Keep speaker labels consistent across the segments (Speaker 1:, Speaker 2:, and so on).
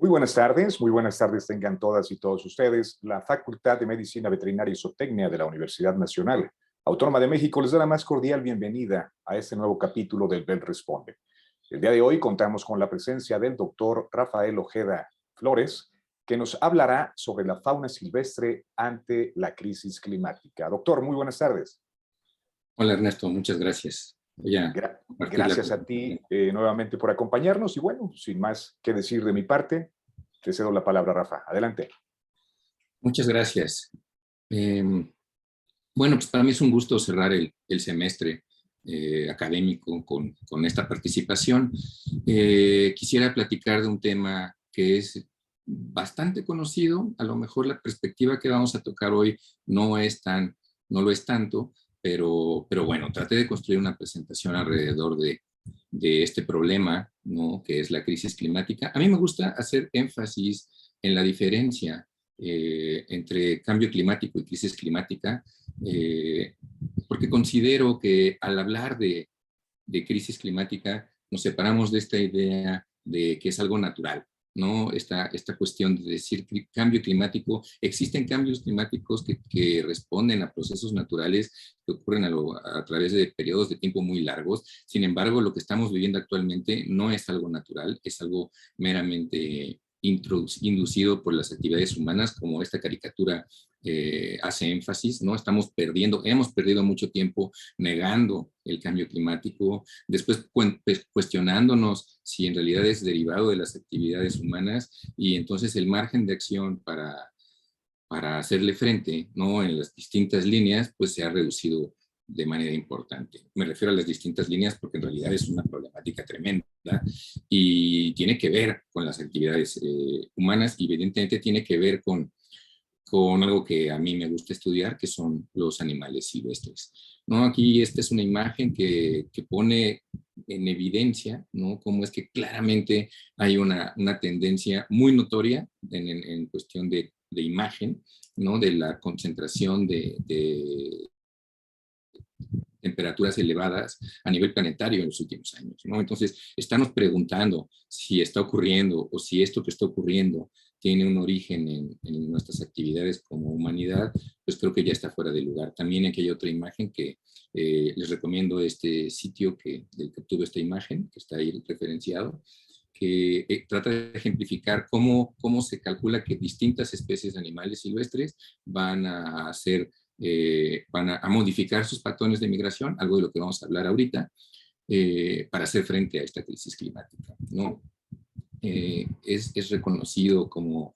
Speaker 1: Muy buenas tardes tengan todas y todos ustedes. La Facultad de Medicina Veterinaria y Zootecnia de la Universidad Nacional Autónoma de México les da la más cordial bienvenida a este nuevo capítulo del Bell Responde. El día de hoy contamos con la presencia del doctor Rafael Ojeda Flores, que nos hablará sobre la fauna silvestre ante la crisis climática. Doctor, muy buenas tardes.
Speaker 2: Hola Ernesto, muchas gracias. Voy a compartir la
Speaker 1: Gracias a ti nuevamente por acompañarnos y bueno, sin más que decir de mi parte, te cedo la palabra, Rafa. Adelante.
Speaker 2: Muchas gracias. Bueno, pues para mí es un gusto cerrar el semestre académico con esta participación. Quisiera platicar de un tema que es bastante conocido. A lo mejor la perspectiva que vamos a tocar hoy no lo es tanto, pero bueno, traté de construir una presentación alrededor de este problema, ¿no? Que es la crisis climática. A mí me gusta hacer énfasis en la diferencia entre cambio climático y crisis climática, porque considero que al hablar de crisis climática nos separamos de esta idea de que es algo natural, ¿no? Esta cuestión de decir cambio climático, existen cambios climáticos que responden a procesos naturales que ocurren a través de periodos de tiempo muy largos. Sin embargo, lo que estamos viviendo actualmente no es algo natural, es algo meramente inducido por las actividades humanas, como esta caricatura hace énfasis, ¿no? Hemos perdido mucho tiempo negando el cambio climático, después cuestionándonos si en realidad es derivado de las actividades humanas, y entonces el margen de acción para hacerle frente, ¿no? En las distintas líneas, pues se ha reducido de manera importante. Me refiero a las distintas líneas porque en realidad es una problemática tremenda y tiene que ver con las actividades humanas y evidentemente tiene que ver con algo que a mí me gusta estudiar, que son los animales silvestres, ¿no? Aquí esta es una imagen que pone en evidencia, ¿no? Cómo es que claramente hay una tendencia muy notoria en cuestión de imagen, ¿no? De la concentración de temperaturas elevadas a nivel planetario en los últimos años, ¿no? Entonces, estamos preguntando si está ocurriendo o si esto que está ocurriendo tiene un origen en nuestras actividades como humanidad, pues creo que ya está fuera de lugar. También aquí hay otra imagen que les recomiendo este sitio del que obtuve esta imagen, que está ahí referenciado, que trata de ejemplificar cómo se calcula que distintas especies de animales silvestres van a modificar sus patrones de migración, algo de lo que vamos a hablar ahorita, para hacer frente a esta crisis climática, ¿no? Es reconocido como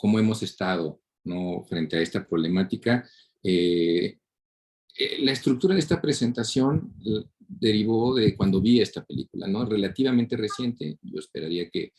Speaker 2: hemos estado, ¿no? Frente a esta problemática. La estructura de esta presentación derivó de cuando vi esta película, ¿no? Relativamente reciente. Yo esperaría que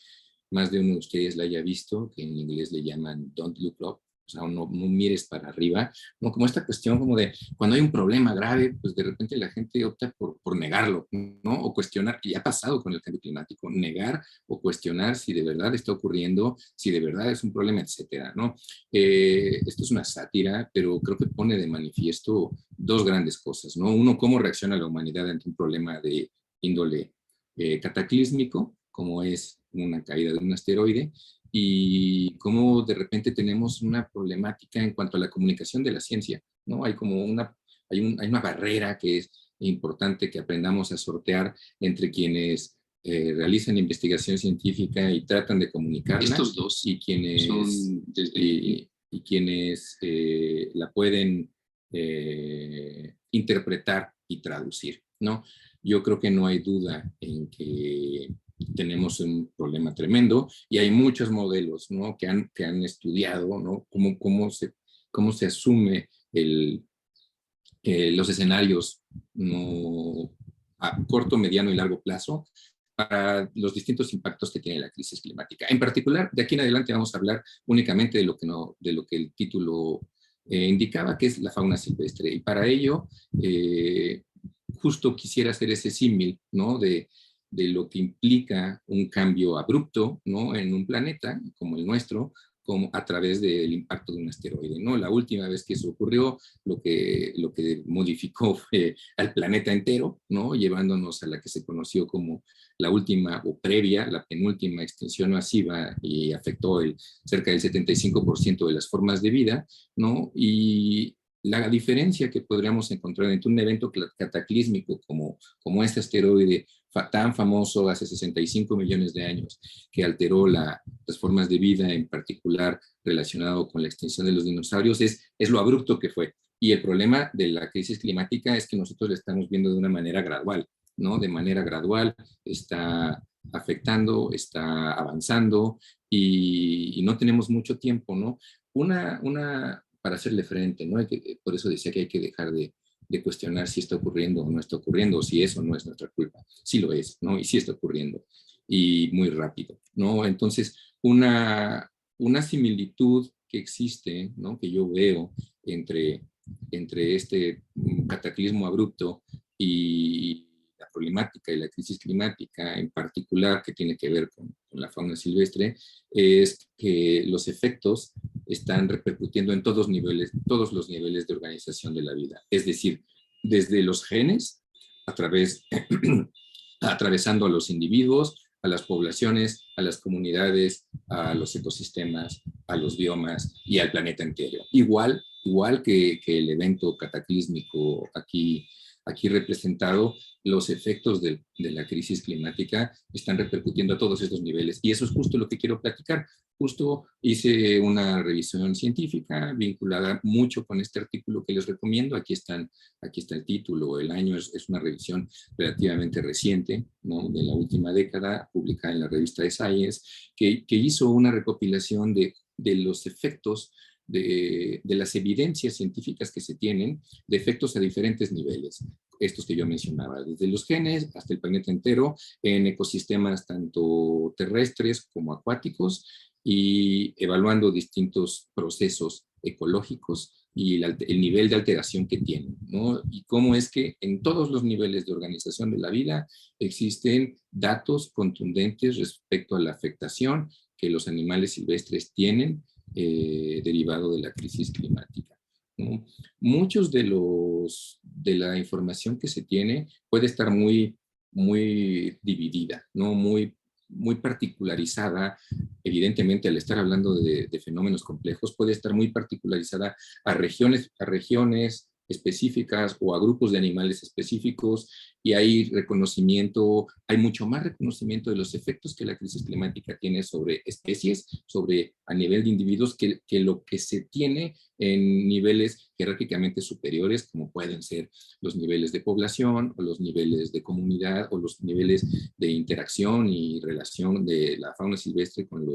Speaker 2: más de uno de ustedes la haya visto, que en inglés le llaman Don't Look Up, o sea, no mires para arriba, ¿no? Como esta cuestión como de cuando hay un problema grave, pues de repente la gente opta por negarlo, ¿no? O cuestionar, y ha pasado con el cambio climático, negar o cuestionar si de verdad está ocurriendo, si de verdad es un problema, etcétera, ¿no? Esto es una sátira, pero creo que pone de manifiesto dos grandes cosas, ¿no? Uno, cómo reacciona la humanidad ante un problema de índole cataclísmico, como es una caída de un asteroide, y cómo de repente tenemos una problemática en cuanto a la comunicación de la ciencia, ¿no? Hay como hay una barrera que es importante que aprendamos a sortear entre quienes realizan investigación científica y tratan de comunicarla. Estos dos y quienes, son y quienes la pueden interpretar y traducir, ¿no? Yo creo que no hay duda en que tenemos un problema tremendo y hay muchos modelos, ¿no? que han estudiado, ¿no? cómo se asume los escenarios, ¿no? A corto, mediano y largo plazo para los distintos impactos que tiene la crisis climática. En particular, de aquí en adelante vamos a hablar únicamente de lo que el título indicaba, que es la fauna silvestre. Y para ello, justo quisiera hacer ese símil, ¿no? de lo que implica un cambio abrupto, ¿no? En un planeta como el nuestro, como a través del impacto de un asteroide, ¿no? La última vez que eso ocurrió, lo que modificó fue al planeta entero, ¿no? Llevándonos a la que se conoció como la última o previa, la penúltima extinción masiva y afectó cerca del 75% de las formas de vida, ¿no? Y la diferencia que podríamos encontrar entre un evento cataclísmico como este asteroide tan famoso hace 65 millones de años, que alteró las formas de vida, en particular relacionado con la extinción de los dinosaurios, es lo abrupto que fue. Y el problema de la crisis climática es que nosotros la estamos viendo de una manera gradual, ¿no? De manera gradual está afectando, está avanzando y no tenemos mucho tiempo, ¿no? Para hacerle frente, ¿no? Por eso decía que hay que dejar de cuestionar si está ocurriendo o no está ocurriendo, o si eso no es nuestra culpa. Sí lo es, ¿no? Y sí está ocurriendo, y muy rápido, ¿no? Entonces, una similitud que existe, ¿no? Que yo veo entre este cataclismo abrupto y la problemática y la crisis climática en particular, que tiene que ver con la fauna silvestre, es que los efectos están repercutiendo en todos los niveles de organización de la vida. Es decir, desde los genes, atravesando a los individuos, a las poblaciones, a las comunidades, a los ecosistemas, a los biomas y al planeta entero. Igual que el evento cataclísmico aquí representado, los efectos de la crisis climática están repercutiendo a todos estos niveles. Y eso es justo lo que quiero platicar. Justo hice una revisión científica vinculada mucho con este artículo que les recomiendo. Aquí está el título, el año, es una revisión relativamente reciente, ¿no? De la última década, publicada en la revista de Science, que hizo una recopilación de los efectos de las evidencias científicas que se tienen de efectos a diferentes niveles, estos que yo mencionaba, desde los genes hasta el planeta entero, en ecosistemas tanto terrestres como acuáticos, y evaluando distintos procesos ecológicos y el nivel de alteración que tienen, ¿no? Y cómo es que en todos los niveles de organización de la vida existen datos contundentes respecto a la afectación que los animales silvestres tienen derivado de la crisis climática, ¿no? Muchos de la información que se tiene puede estar muy dividida, ¿no? Muy particularizada. Evidentemente, al estar hablando de fenómenos complejos, puede estar muy particularizada a regiones específicas o a grupos de animales específicos, y hay mucho más reconocimiento de los efectos que la crisis climática tiene sobre especies, a nivel de individuos, que lo que se tiene en niveles jerárquicamente superiores, como pueden ser los niveles de población, o los niveles de comunidad, o los niveles de interacción y relación de la fauna silvestre con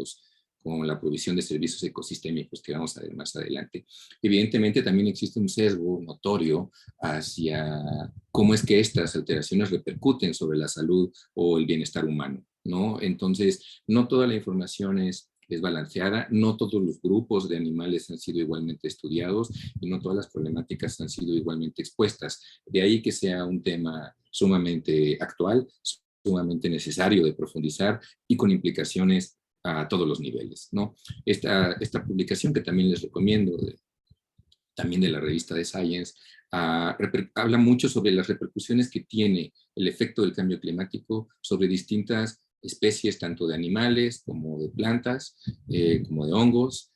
Speaker 2: la provisión de servicios ecosistémicos que vamos a ver más adelante. Evidentemente también existe un sesgo notorio hacia cómo es que estas alteraciones repercuten sobre la salud o el bienestar humano, ¿no? Entonces, no toda la información es balanceada, no todos los grupos de animales han sido igualmente estudiados y no todas las problemáticas han sido igualmente expuestas. De ahí que sea un tema sumamente actual, sumamente necesario de profundizar y con implicaciones a todos los niveles, ¿no? Esta publicación, que también les recomiendo, también de la revista de Science, habla mucho sobre las repercusiones que tiene el efecto del cambio climático sobre distintas especies, tanto de animales como de plantas, como de hongos,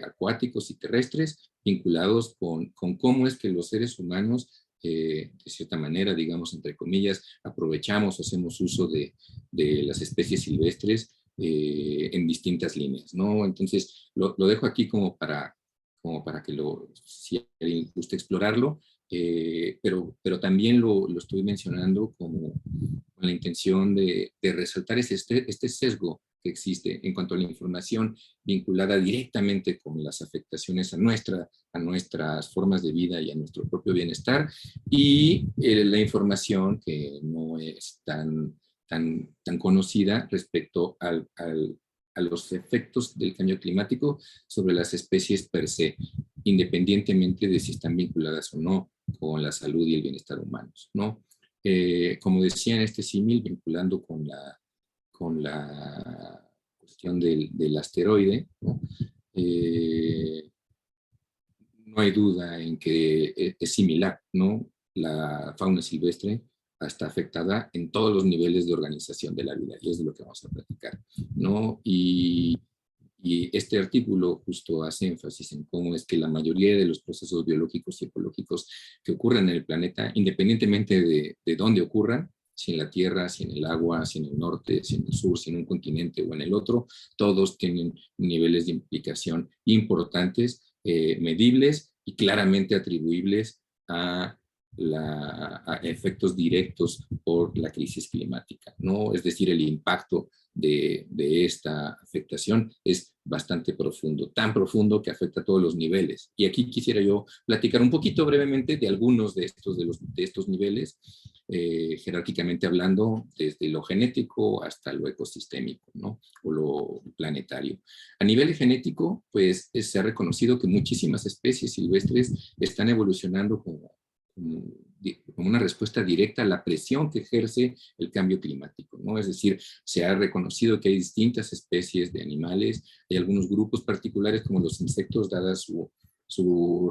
Speaker 2: acuáticos y terrestres, vinculados con cómo es que los seres humanos, de cierta manera, digamos, entre comillas, aprovechamos o hacemos uso de las especies silvestres en distintas líneas, ¿no? Entonces, lo dejo aquí como para que si alguien gusta explorarlo, pero también lo estoy mencionando con la intención de resaltar este sesgo que existe en cuanto a la información vinculada directamente con las afectaciones a nuestras formas de vida y a nuestro propio bienestar, y la información que no es tan conocida respecto a los efectos del cambio climático sobre las especies per se, independientemente de si están vinculadas o no con la salud y el bienestar humanos, ¿no? Como decía en este símil, vinculando con la cuestión del asteroide, ¿no? No hay duda en que es similar, ¿no? La fauna silvestre está afectada en todos los niveles de organización de la vida, y es de lo que vamos a platicar, ¿no? Y este artículo justo hace énfasis en cómo es que la mayoría de los procesos biológicos y ecológicos que ocurren en el planeta, independientemente de dónde ocurran, si en la Tierra, si en el agua, si en el norte, si en el sur, si en un continente o en el otro, todos tienen niveles de implicación importantes, medibles y claramente atribuibles a a efectos directos por la crisis climática, ¿no? Es decir, el impacto de esta afectación es bastante profundo, tan profundo que afecta a todos los niveles. Y aquí quisiera yo platicar un poquito brevemente de algunos de estos niveles, jerárquicamente hablando, desde lo genético hasta lo ecosistémico, ¿no? O lo planetario. A nivel genético, pues se ha reconocido que muchísimas especies silvestres están evolucionando como una respuesta directa a la presión que ejerce el cambio climático, ¿no? Es decir, se ha reconocido que hay distintas especies de animales, hay algunos grupos particulares como los insectos, dada su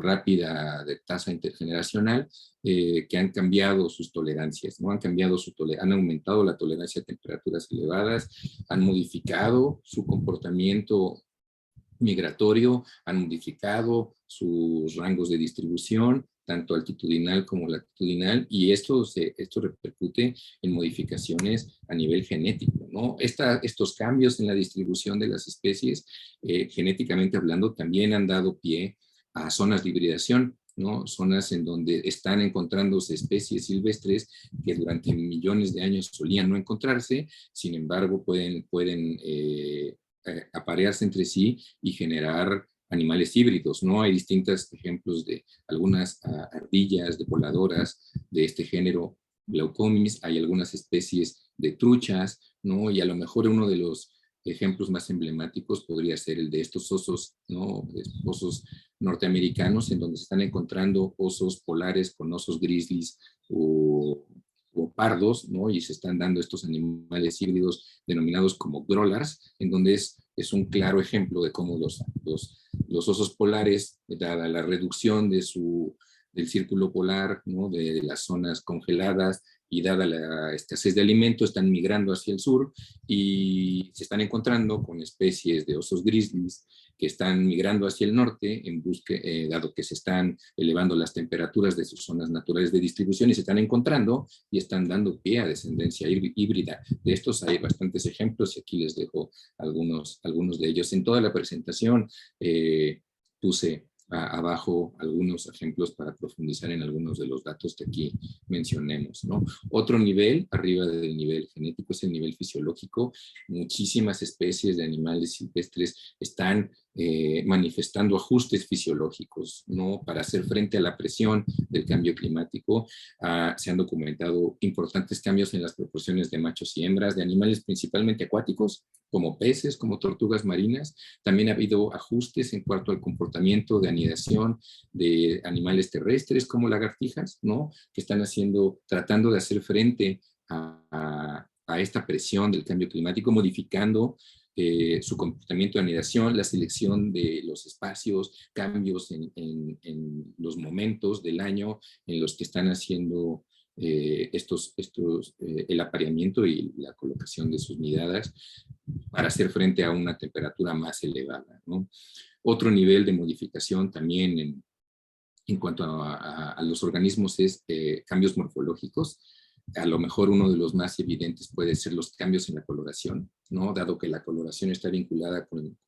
Speaker 2: rápida tasa intergeneracional, que han cambiado sus tolerancias, ¿no? Han aumentado la tolerancia a temperaturas elevadas, han modificado su comportamiento migratorio, han modificado sus rangos de distribución, tanto altitudinal como latitudinal, y esto repercute en modificaciones a nivel genético, ¿no? Estos cambios en la distribución de las especies, genéticamente hablando, también han dado pie a zonas de hibridación, ¿no? Zonas en donde están encontrándose especies silvestres que durante millones de años solían no encontrarse, sin embargo pueden aparearse entre sí y generar animales híbridos, ¿no? Hay distintos ejemplos de algunas ardillas, de voladoras de este género Glaucomis, hay algunas especies de truchas, ¿no? Y a lo mejor uno de los ejemplos más emblemáticos podría ser el de estos osos, ¿no? Osos norteamericanos, en donde se están encontrando osos polares con osos grizzlies o pardos, ¿no? Y se están dando estos animales híbridos denominados como growlers, en donde es un claro ejemplo de cómo los osos polares, dada la reducción del círculo polar, ¿no? De las zonas congeladas y dada la escasez de alimento, están migrando hacia el sur y se están encontrando con especies de osos grizzlies que están migrando hacia el norte, dado que se están elevando las temperaturas de sus zonas naturales de distribución, y se están encontrando y están dando pie a descendencia híbrida. De estos hay bastantes ejemplos y aquí les dejo algunos de ellos. En toda la presentación puse abajo algunos ejemplos para profundizar en algunos de los datos que aquí mencionemos, ¿no? Otro nivel, arriba del nivel genético, es el nivel fisiológico. Muchísimas especies de animales silvestres están manifestando ajustes fisiológicos, ¿no? Para hacer frente a la presión del cambio climático. Se han documentado importantes cambios en las proporciones de machos y hembras de animales principalmente acuáticos, como peces, como tortugas marinas. También ha habido ajustes en cuanto al comportamiento de anidación de animales terrestres como lagartijas, ¿no? Que están tratando de hacer frente a esta presión del cambio climático, modificando su comportamiento de anidación, la selección de los espacios, cambios en los momentos del año en los que están haciendo el apareamiento y la colocación de sus nidadas para hacer frente a una temperatura más elevada, ¿no? Otro nivel de modificación también en cuanto a los organismos es cambios morfológicos. A lo mejor uno de los más evidentes puede ser los cambios en la coloración, ¿no? Dado que la coloración está vinculada con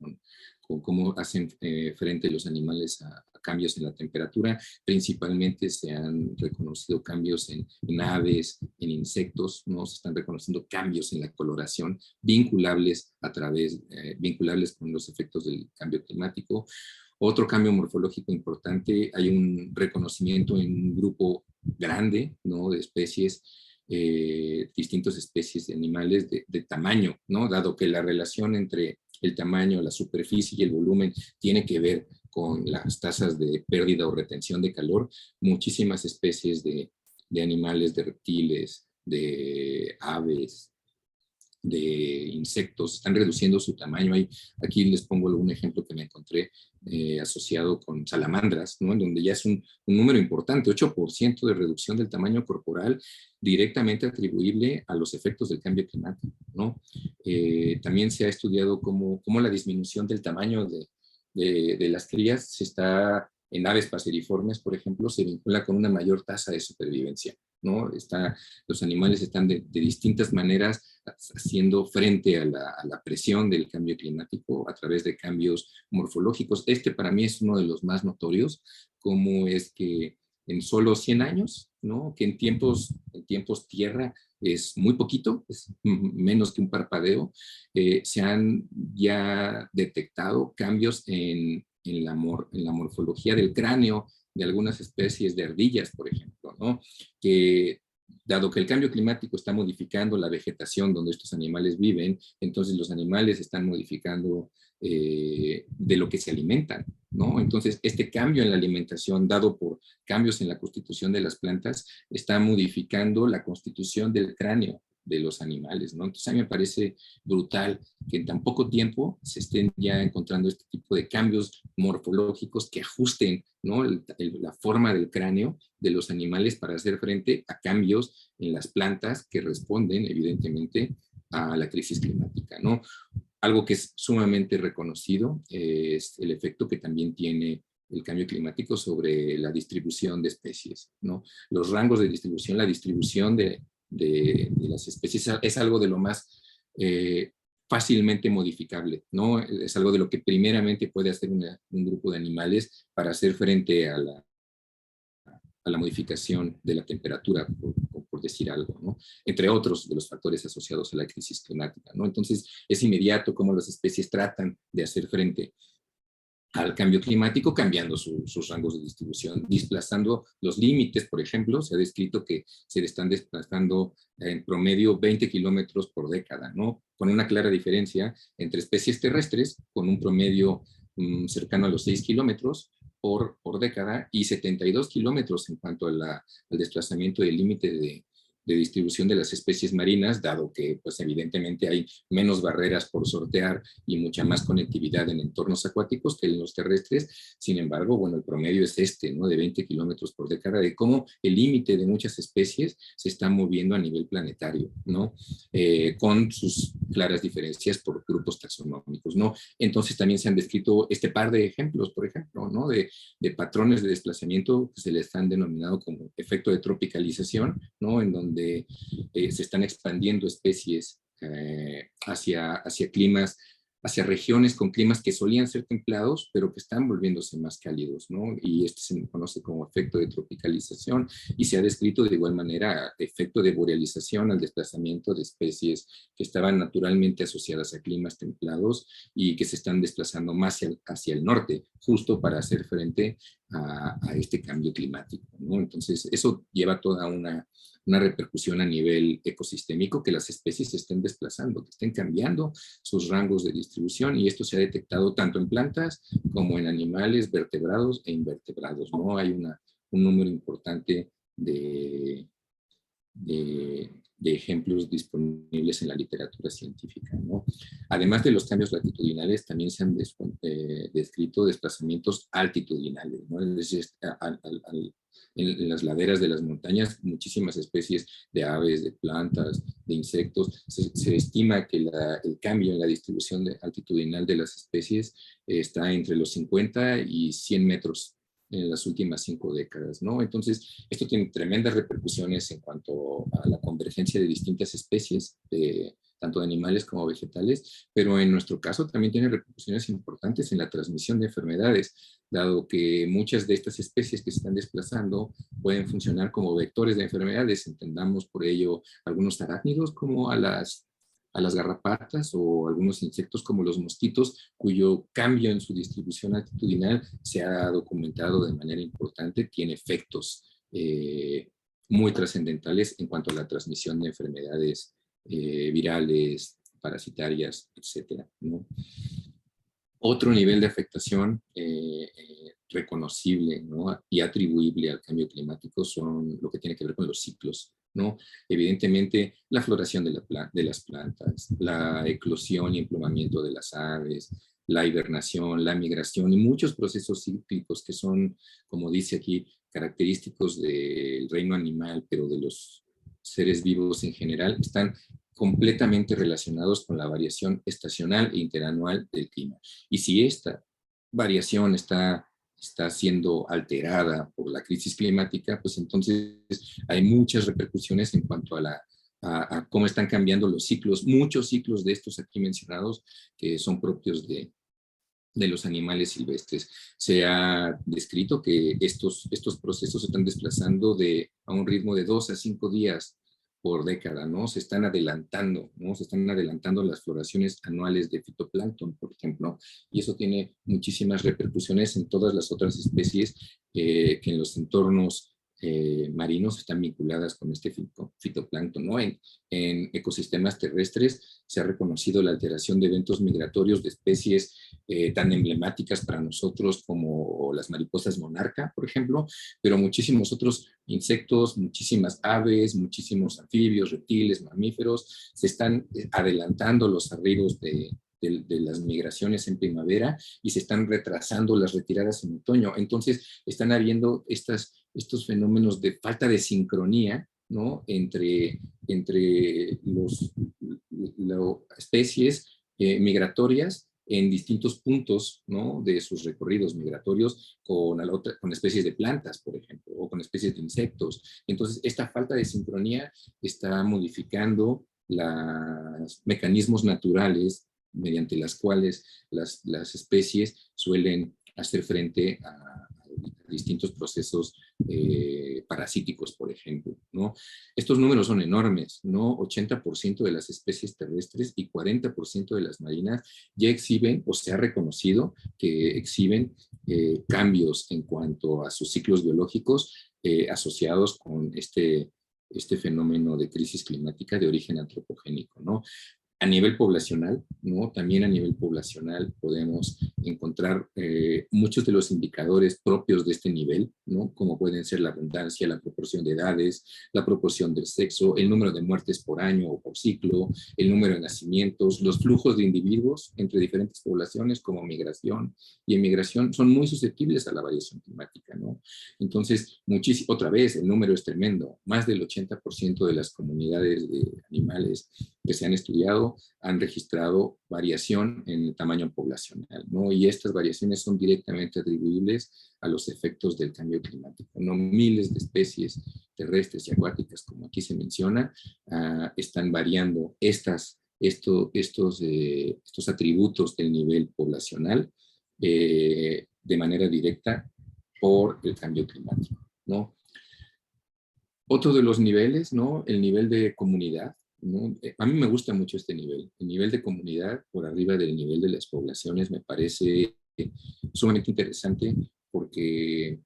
Speaker 2: cómo hacen frente los animales a cambios en la temperatura. Principalmente se han reconocido cambios en aves, en insectos, ¿no? Se están reconociendo cambios en la coloración vinculables vinculables con los efectos del cambio climático. Otro cambio morfológico importante, hay un reconocimiento en un grupo grande, ¿no? De especies, distintas especies de animales de tamaño, ¿no? Dado que la relación entre el tamaño, la superficie y el volumen tiene que ver con las tasas de pérdida o retención de calor. Muchísimas especies de animales, de reptiles, de aves, insectos, están reduciendo su tamaño. Aquí les pongo un ejemplo que me encontré asociado con salamandras, ¿no? En donde ya es un número importante, 8% de reducción del tamaño corporal directamente atribuible a los efectos del cambio climático, ¿no? También se ha estudiado cómo la disminución del tamaño de las crías se está, en aves paseriformes, por ejemplo, se vincula con una mayor tasa de supervivencia, ¿no? Los animales están de distintas maneras haciendo frente a la presión del cambio climático a través de cambios morfológicos. Para mí es uno de los más notorios, cómo es que en solo 100 años, ¿no? Que en tiempos tierra es muy poquito, es menos que un parpadeo, se han ya detectado cambios en la morfología del cráneo de algunas especies de ardillas, por ejemplo, ¿no? Que dado que el cambio climático está modificando la vegetación donde estos animales viven, entonces los animales están modificando de lo que se alimentan, ¿no? Entonces, este cambio en la alimentación, dado por cambios en la constitución de las plantas, está modificando la constitución del cráneo de los animales, ¿no? Entonces, a mí me parece brutal que en tan poco tiempo se estén ya encontrando este tipo de cambios morfológicos que ajusten, ¿no? La forma del cráneo de los animales para hacer frente a cambios en las plantas que responden, evidentemente, a la crisis climática, ¿no? Algo que es sumamente reconocido es el efecto que también tiene el cambio climático sobre la distribución de especies, ¿no? Los rangos de distribución, la distribución de las especies es algo de lo más fácilmente modificable, ¿no? Es algo de lo que primeramente puede hacer un grupo de animales para hacer frente a la modificación de la temperatura, por decir algo, ¿no? Entre otros de los factores asociados a la crisis climática, ¿no? Entonces, es inmediato cómo las especies tratan de hacer frente al cambio climático, cambiando sus rangos de distribución, desplazando los límites. Por ejemplo, se ha descrito que se le están desplazando en promedio 20 kilómetros por década, ¿no? Con una clara diferencia entre especies terrestres, con un promedio cercano a los 6 kilómetros por década, y 72 kilómetros en cuanto al desplazamiento del límite de distribución de las especies marinas, dado que pues evidentemente hay menos barreras por sortear y mucha más conectividad en entornos acuáticos que en los terrestres. Sin embargo, bueno, el promedio es ¿no? De 20 kilómetros por década, de cómo el límite de muchas especies se está moviendo a nivel planetario, ¿no? Con sus claras diferencias por grupos taxonómicos, ¿no? Entonces también se han descrito este par de ejemplos, por ejemplo, ¿no? De patrones de desplazamiento que se les han denominado como efecto de tropicalización, ¿no? En donde se están expandiendo especies hacia climas, hacia regiones con climas que solían ser templados, pero que están volviéndose más cálidos, ¿no? Y se conoce como efecto de tropicalización, y se ha descrito de igual manera efecto de borealización al desplazamiento de especies que estaban naturalmente asociadas a climas templados y que se están desplazando más hacia el norte, justo para hacer frente a este cambio climático, ¿no? Entonces, eso lleva toda una repercusión a nivel ecosistémico, que las especies se estén desplazando, que estén cambiando sus rangos de distribución, y esto se ha detectado tanto en plantas como en animales vertebrados e invertebrados, ¿no? Hay un número importante de ejemplos disponibles en la literatura científica, ¿no? Además de los cambios latitudinales, también se han descrito desplazamientos altitudinales, ¿no? Es decir, en las laderas de las montañas, muchísimas especies de aves, de plantas, de insectos. Se estima que el cambio en la distribución altitudinal de las especies está entre los 50 y 100 metros en las últimas 5 décadas, ¿no? Entonces, esto tiene tremendas repercusiones en cuanto a la convergencia de distintas especies, tanto de animales como vegetales, pero en nuestro caso también tiene repercusiones importantes en la transmisión de enfermedades, dado que muchas de estas especies que se están desplazando pueden funcionar como vectores de enfermedades. Entendamos por ello algunos arácnidos como a las garrapatas, o algunos insectos como los mosquitos, cuyo cambio en su distribución altitudinal se ha documentado de manera importante, tiene efectos muy trascendentales en cuanto a la transmisión de enfermedades virales, parasitarias, etcétera, ¿no? Otro nivel de afectación reconocible, ¿no? Y atribuible al cambio climático son lo que tiene que ver con los ciclos ¿no? Evidentemente, la floración de las plantas, la eclosión y emplumamiento de las aves, la hibernación, la migración y muchos procesos cíclicos que son, como dice aquí, característicos del reino animal, pero de los seres vivos en general, están completamente relacionados con la variación estacional e interanual del clima. Y si esta variación está siendo alterada por la crisis climática, pues entonces hay muchas repercusiones en cuanto a cómo están cambiando los ciclos, muchos ciclos de estos aquí mencionados que son propios de los animales silvestres. Se ha descrito que estos procesos se están desplazando a un ritmo de 2 a 5 días por década, ¿no? Se están adelantando, ¿no? Se están adelantando las floraciones anuales de fitoplancton, por ejemplo, y eso tiene muchísimas repercusiones en todas las otras especies que en los entornos marinos están vinculadas con este fitoplancton, ¿no? En ecosistemas terrestres se ha reconocido la alteración de eventos migratorios de especies tan emblemáticas para nosotros como las mariposas monarca, por ejemplo, pero muchísimos otros insectos, muchísimas aves, muchísimos anfibios, reptiles, mamíferos, se están adelantando los arribos de las migraciones en primavera y se están retrasando las retiradas en otoño. Entonces, están habiendo estos fenómenos de falta de sincronía, ¿no? entre las especies migratorias en distintos puntos, ¿no? de sus recorridos migratorios con especies de plantas, por ejemplo, o con especies de insectos. Entonces, esta falta de sincronía está modificando los mecanismos naturales mediante las cuales las especies suelen hacer frente a distintos procesos parasíticos, por ejemplo, ¿no? Estos números son enormes, ¿no? 80% de las especies terrestres y 40% de las marinas ya exhiben, o se ha reconocido que exhiben cambios en cuanto a sus ciclos biológicos asociados con este fenómeno de crisis climática de origen antropogénico, ¿no? A nivel poblacional, ¿no? También a nivel poblacional podemos encontrar muchos de los indicadores propios de este nivel, ¿no? Como pueden ser la abundancia, la proporción de edades, la proporción del sexo, el número de muertes por año o por ciclo, el número de nacimientos, los flujos de individuos entre diferentes poblaciones como migración y emigración son muy susceptibles a la variación climática, ¿no? Entonces, otra vez, el número es tremendo. Más del 80% de las comunidades de animales que se han estudiado han registrado variación en el tamaño poblacional, ¿no? Y estas variaciones son directamente atribuibles a los efectos del cambio climático, ¿no? Miles de especies terrestres y acuáticas, como aquí se menciona, están variando estos atributos del nivel poblacional de manera directa por el cambio climático, ¿no? Otro de los niveles, ¿no? El nivel de comunidad, ¿no? A mí me gusta mucho este nivel. El nivel de comunidad por arriba del nivel de las poblaciones me parece sumamente interesante porque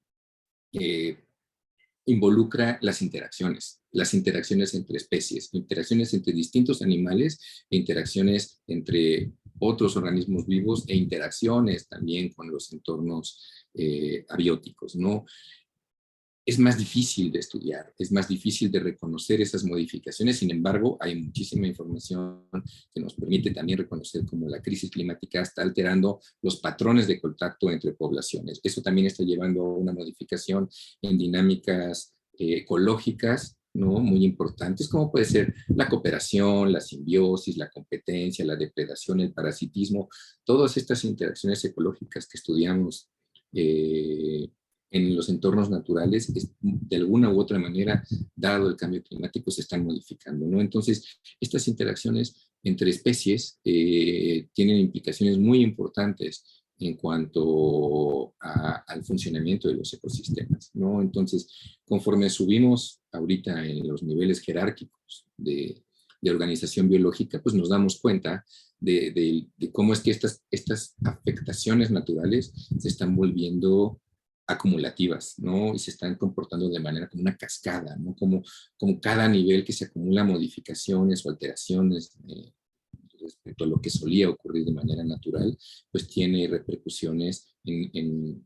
Speaker 2: involucra las interacciones entre especies, interacciones entre distintos animales, interacciones entre otros organismos vivos e interacciones también con los entornos abióticos, ¿no? Es más difícil de estudiar, es más difícil de reconocer esas modificaciones. Sin embargo, hay muchísima información que nos permite también reconocer cómo la crisis climática está alterando los patrones de contacto entre poblaciones. Eso también está llevando a una modificación en dinámicas ecológicas, ¿no? Muy importantes, como puede ser la cooperación, la simbiosis, la competencia, la depredación, el parasitismo, todas estas interacciones ecológicas que estudiamos en los entornos naturales, de alguna u otra manera, dado el cambio climático, se están modificando, ¿no? Entonces, estas interacciones entre especies tienen implicaciones muy importantes en cuanto al funcionamiento de los ecosistemas, ¿no? Entonces, conforme subimos ahorita en los niveles jerárquicos de organización biológica, pues nos damos cuenta de cómo es que estas afectaciones naturales se están volviendo acumulativas, ¿no? Y se están comportando de manera como una cascada, ¿no? Como cada nivel que se acumula modificaciones o alteraciones respecto a lo que solía ocurrir de manera natural, pues tiene repercusiones en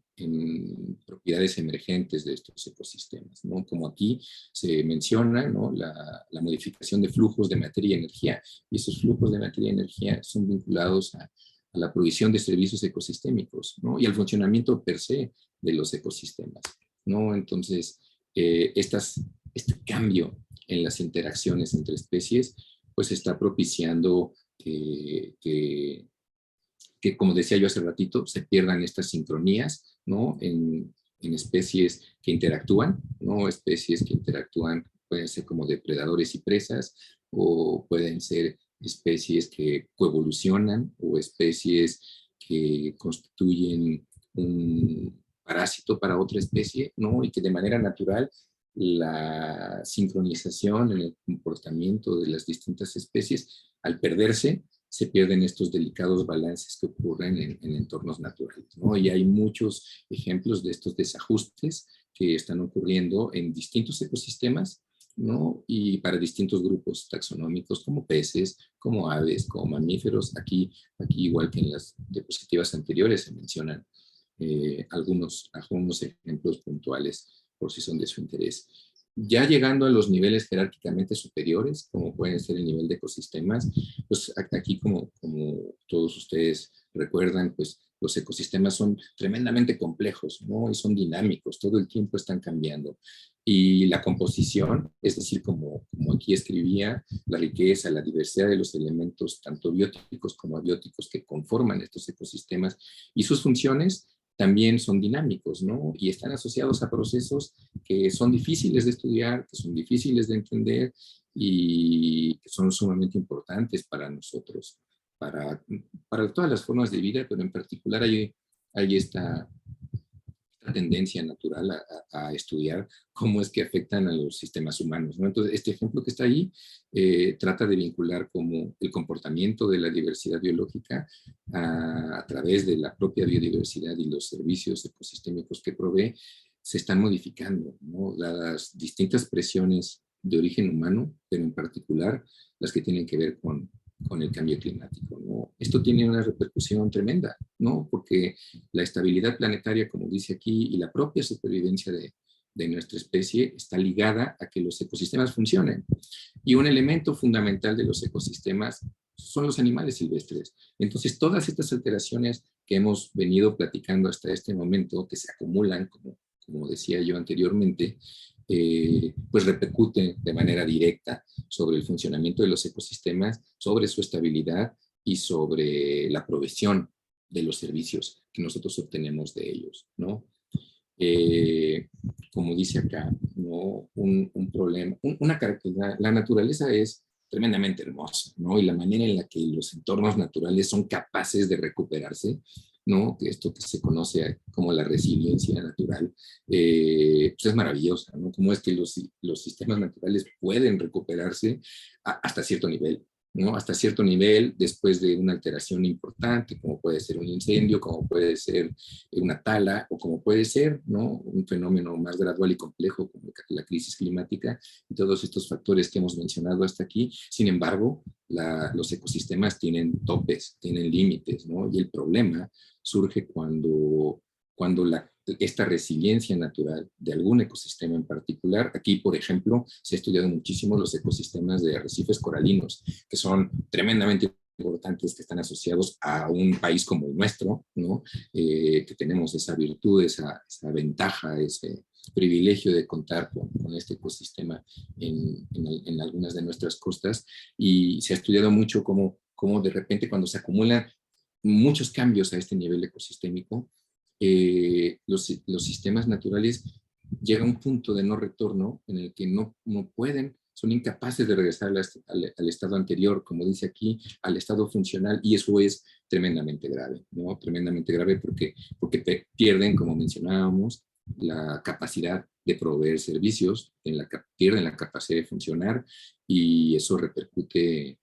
Speaker 2: propiedades propiedades emergentes de estos ecosistemas, ¿no? Como aquí se menciona, ¿no? La modificación de flujos de materia y energía, y esos flujos de materia y energía son vinculados a la provisión de servicios ecosistémicos, ¿no? Y al funcionamiento per se de los ecosistemas, ¿no? Entonces, este cambio en las interacciones entre especies, pues está propiciando que, como decía yo hace ratito, se pierdan estas sincronías, ¿no? En especies que interactúan, ¿no? Especies que interactúan pueden ser como depredadores y presas, o pueden ser especies que coevolucionan, o especies que constituyen un parásito para otra especie, ¿no? Y que de manera natural la sincronización en el comportamiento de las distintas especies, al perderse, se pierden estos delicados balances que ocurren en entornos naturales, ¿no? Y hay muchos ejemplos de estos desajustes que están ocurriendo en distintos ecosistemas, ¿no? Y para distintos grupos taxonómicos, como peces, como aves, como mamíferos. Aquí igual que en las diapositivas anteriores, se mencionan algunos ejemplos puntuales por si son de su interés. Ya llegando a los niveles jerárquicamente superiores, como pueden ser el nivel de ecosistemas, pues aquí como todos ustedes recuerdan, pues los ecosistemas son tremendamente complejos, ¿no? Y son dinámicos, todo el tiempo están cambiando. Y la composición, es decir, como aquí escribía, la riqueza, la diversidad de los elementos, tanto bióticos como abióticos, que conforman estos ecosistemas y sus funciones, también son dinámicos, ¿no? Y están asociados a procesos que son difíciles de estudiar, que son difíciles de entender y que son sumamente importantes para nosotros, para todas las formas de vida, pero en particular hay esta tendencia natural a estudiar cómo es que afectan a los sistemas humanos, ¿no? Entonces, este ejemplo que está ahí trata de vincular cómo el comportamiento de la diversidad biológica a través de la propia biodiversidad y los servicios ecosistémicos que provee se están modificando, ¿no? Dadas distintas presiones de origen humano, pero en particular las que tienen que ver con el cambio climático, ¿no? Esto tiene una repercusión tremenda, ¿no? Porque la estabilidad planetaria, como dice aquí, y la propia supervivencia de nuestra especie está ligada a que los ecosistemas funcionen. Y un elemento fundamental de los ecosistemas son los animales silvestres. Entonces, todas estas alteraciones que hemos venido platicando hasta este momento, que se acumulan, como decía yo anteriormente, pues repercuten de manera directa sobre el funcionamiento de los ecosistemas, sobre su estabilidad y sobre la provisión de los servicios que nosotros obtenemos de ellos, ¿no? Como dice acá, ¿no? Un problema, una característica, la naturaleza es tremendamente hermosa, ¿no? Y la manera en la que los entornos naturales son capaces de recuperarse, ¿no? Que esto que se conoce como la resiliencia natural, pues es maravillosa, ¿no? Cómo es que los sistemas naturales pueden recuperarse hasta cierto nivel, ¿no? Hasta cierto nivel después de una alteración importante, como puede ser un incendio, como puede ser una tala, o como puede ser, ¿no? Un fenómeno más gradual y complejo como la crisis climática y todos estos factores que hemos mencionado hasta aquí. Sin embargo, los ecosistemas tienen topes, tienen límites, ¿no? Y el problema surge cuando esta resiliencia natural de algún ecosistema en particular, aquí por ejemplo se ha estudiado muchísimo los ecosistemas de arrecifes coralinos, que son tremendamente importantes, que están asociados a un país como el nuestro, ¿no? Que tenemos esa virtud, esa ventaja, ese privilegio de contar con este ecosistema en algunas de nuestras costas, y se ha estudiado mucho cómo de repente cuando se acumulan muchos cambios a este nivel ecosistémico, los sistemas naturales llegan a un punto de no retorno en el que no pueden, son incapaces de regresar al estado anterior, como dice aquí, al estado funcional, y eso es tremendamente grave, ¿no? Tremendamente grave porque pierden, como mencionábamos, la capacidad de proveer servicios, pierden la capacidad de funcionar, y eso repercute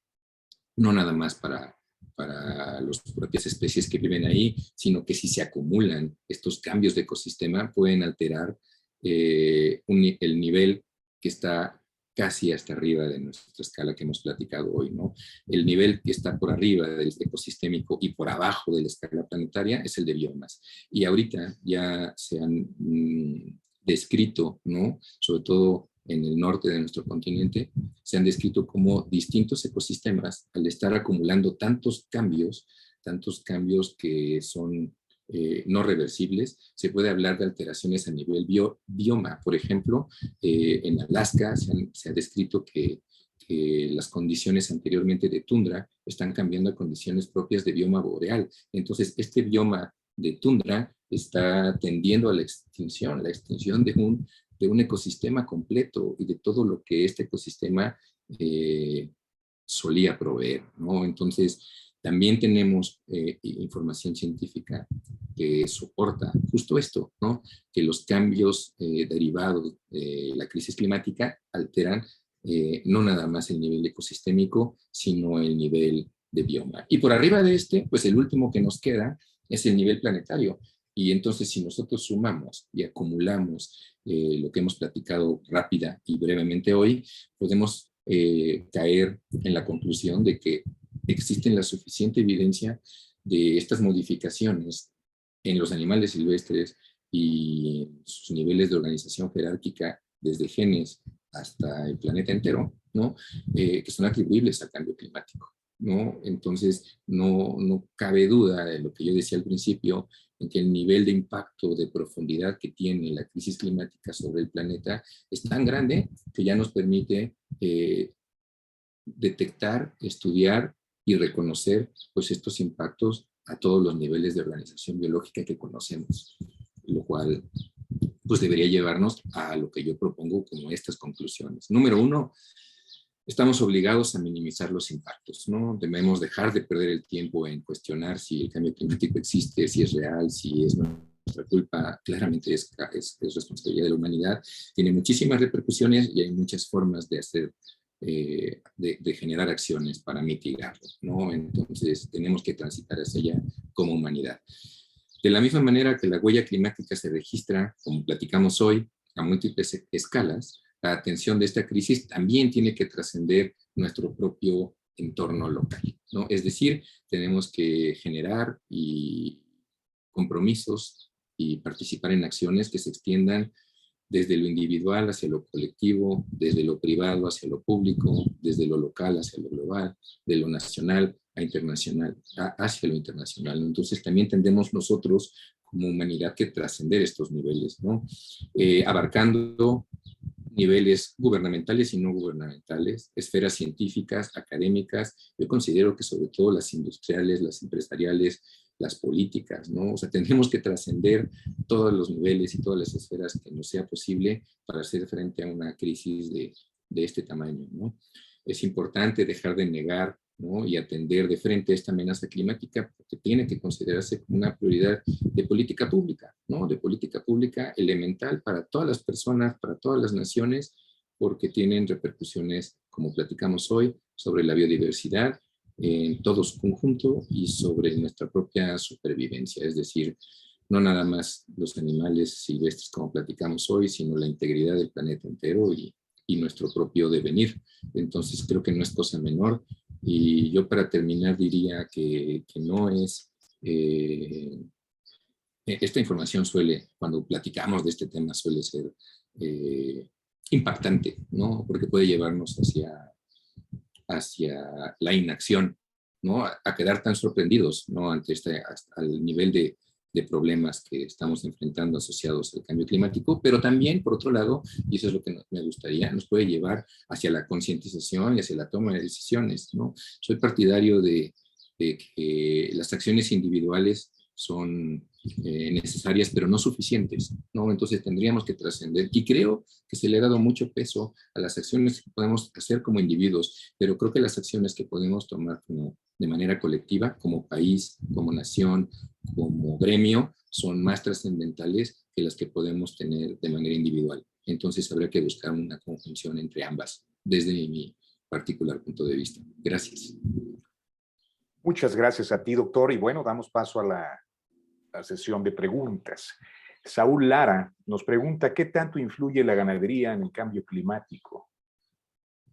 Speaker 2: no nada más para las propias especies que viven ahí, sino que si se acumulan estos cambios de ecosistema pueden alterar el nivel que casi hasta arriba de nuestra escala que hemos platicado hoy, ¿no? El nivel que está por arriba del ecosistémico y por abajo de la escala planetaria es el de biomas. Y ahorita ya se han descrito, ¿no? Sobre todo en el norte de nuestro continente, se han descrito como distintos ecosistemas, al estar acumulando tantos cambios que son no reversibles. Se puede hablar de alteraciones a nivel bioma. Por ejemplo, en Alaska se ha descrito que las condiciones anteriormente de tundra están cambiando a condiciones propias de bioma boreal. Entonces, este bioma de tundra está tendiendo a la extinción de un ecosistema completo y de todo lo que este ecosistema solía proveer, ¿no? Entonces, también tenemos información científica que soporta justo esto, ¿no? Que los cambios derivados de la crisis climática alteran no nada más el nivel ecosistémico, sino el nivel de bioma. Y por arriba de este, pues el último que nos queda es el nivel planetario. Y entonces, si nosotros sumamos y acumulamos lo que hemos platicado rápida y brevemente hoy, podemos caer en la conclusión de que existe la suficiente evidencia de estas modificaciones en los animales silvestres y sus niveles de organización jerárquica, desde genes hasta el planeta entero, ¿no? Que son atribuibles al cambio climático, ¿no? Entonces, no cabe duda de lo que yo decía al principio, en que el nivel de impacto, de profundidad que tiene la crisis climática sobre el planeta es tan grande que ya nos permite detectar, estudiar y reconocer pues estos impactos a todos los niveles de organización biológica que conocemos, lo cual pues debería llevarnos a lo que yo propongo como estas conclusiones. Número uno, estamos obligados a minimizar los impactos, ¿no? Debemos dejar de perder el tiempo en cuestionar si el cambio climático existe, si es real, si es nuestra culpa. Claramente es responsabilidad de la humanidad. Tiene muchísimas repercusiones y hay muchas formas de hacer de generar acciones para mitigarlo, ¿no? Entonces tenemos que transitar hacia allá como humanidad. De la misma manera que la huella climática se registra, como platicamos hoy, a múltiples escalas, la atención de esta crisis también tiene que trascender nuestro propio entorno local, ¿no? Es decir, tenemos que generar compromisos y participar en acciones que se extiendan desde lo individual hacia lo colectivo, desde lo privado hacia lo público, desde lo local hacia lo global, de lo nacional a internacional, hacia lo internacional. Entonces también tendemos nosotros como humanidad que trascender estos niveles, ¿no? Abarcando niveles gubernamentales y no gubernamentales, esferas científicas, académicas. Yo considero que sobre todo las industriales, las empresariales, las políticas, ¿no? O sea, tendremos que trascender todos los niveles y todas las esferas que nos sea posible para hacer frente a una crisis de este tamaño, ¿no? Es importante dejar de negar, ¿no? Y atender de frente a esta amenaza climática, porque tiene que considerarse como una prioridad de política pública, ¿no? De política pública elemental para todas las personas, para todas las naciones, porque tienen repercusiones, como platicamos hoy, sobre la biodiversidad en todo su conjunto y sobre nuestra propia supervivencia, es decir, no nada más los animales silvestres como platicamos hoy, sino la integridad del planeta entero y nuestro propio devenir. Entonces creo que no es cosa menor. Y yo para terminar diría que no es... esta información cuando platicamos de este tema, suele ser impactante, ¿no? Porque puede llevarnos hacia la inacción, ¿no? A quedar tan sorprendidos, ¿no? Ante al nivel de problemas que estamos enfrentando asociados al cambio climático, pero también, por otro lado, y eso es lo que me gustaría, nos puede llevar hacia la concientización y hacia la toma de decisiones, ¿no? Soy partidario de que las acciones individuales son necesarias, pero no suficientes, ¿no? Entonces tendríamos que trascender, y creo que se le ha dado mucho peso a las acciones que podemos hacer como individuos, pero creo que las acciones que podemos tomar de manera colectiva, como país, como nación, como gremio, son más trascendentales que las que podemos tener de manera individual. Entonces habría que buscar una conjunción entre ambas, desde mi particular punto de vista. Gracias.
Speaker 1: Muchas gracias a ti, doctor. Y bueno, damos paso a la sesión de preguntas. Saúl Lara nos pregunta, ¿qué tanto influye la ganadería en el cambio climático?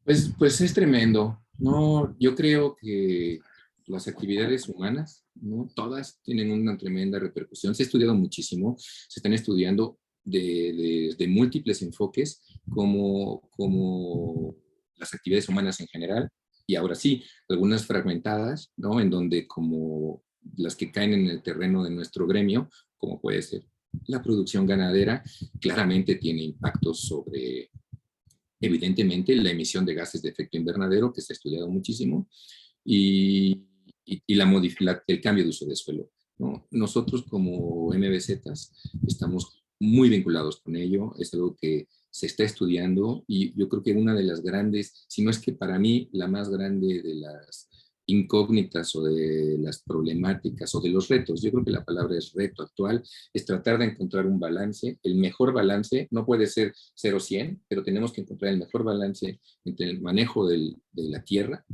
Speaker 2: Pues es tremendo, ¿no? Yo creo que las actividades humanas, ¿no? Todas tienen una tremenda repercusión. Se ha estudiado muchísimo, se están estudiando de múltiples enfoques, como las actividades humanas en general, y ahora sí, algunas fragmentadas, ¿no? En donde como las que caen en el terreno de nuestro gremio, como puede ser la producción ganadera, claramente tiene impactos sobre evidentemente la emisión de gases de efecto invernadero, que se ha estudiado muchísimo, y, el cambio de uso de suelo, ¿no? Nosotros como MBZs estamos muy vinculados con ello, es algo que se está estudiando y yo creo que una de las grandes, si no es que para mí la más grande de las incógnitas o de las problemáticas o de los retos, yo creo que la palabra es reto actual, es tratar de encontrar un balance, el mejor balance, no puede ser 0-100, pero tenemos que encontrar el mejor balance entre el manejo de la tierra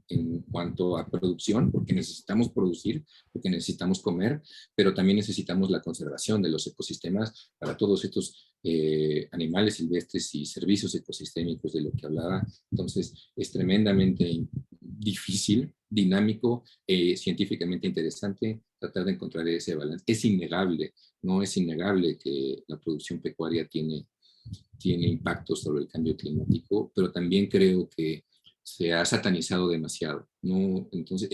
Speaker 2: en cuanto a producción, porque necesitamos producir, porque necesitamos comer, pero también necesitamos la conservación de los ecosistemas para todos estos animales silvestres y servicios ecosistémicos de lo que hablaba. Entonces, es tremendamente difícil, dinámico, científicamente interesante tratar de encontrar ese balance. Es innegable, no es innegable que la producción pecuaria tiene impactos sobre el cambio climático, pero también creo que se ha satanizado demasiado, ¿no? Entonces,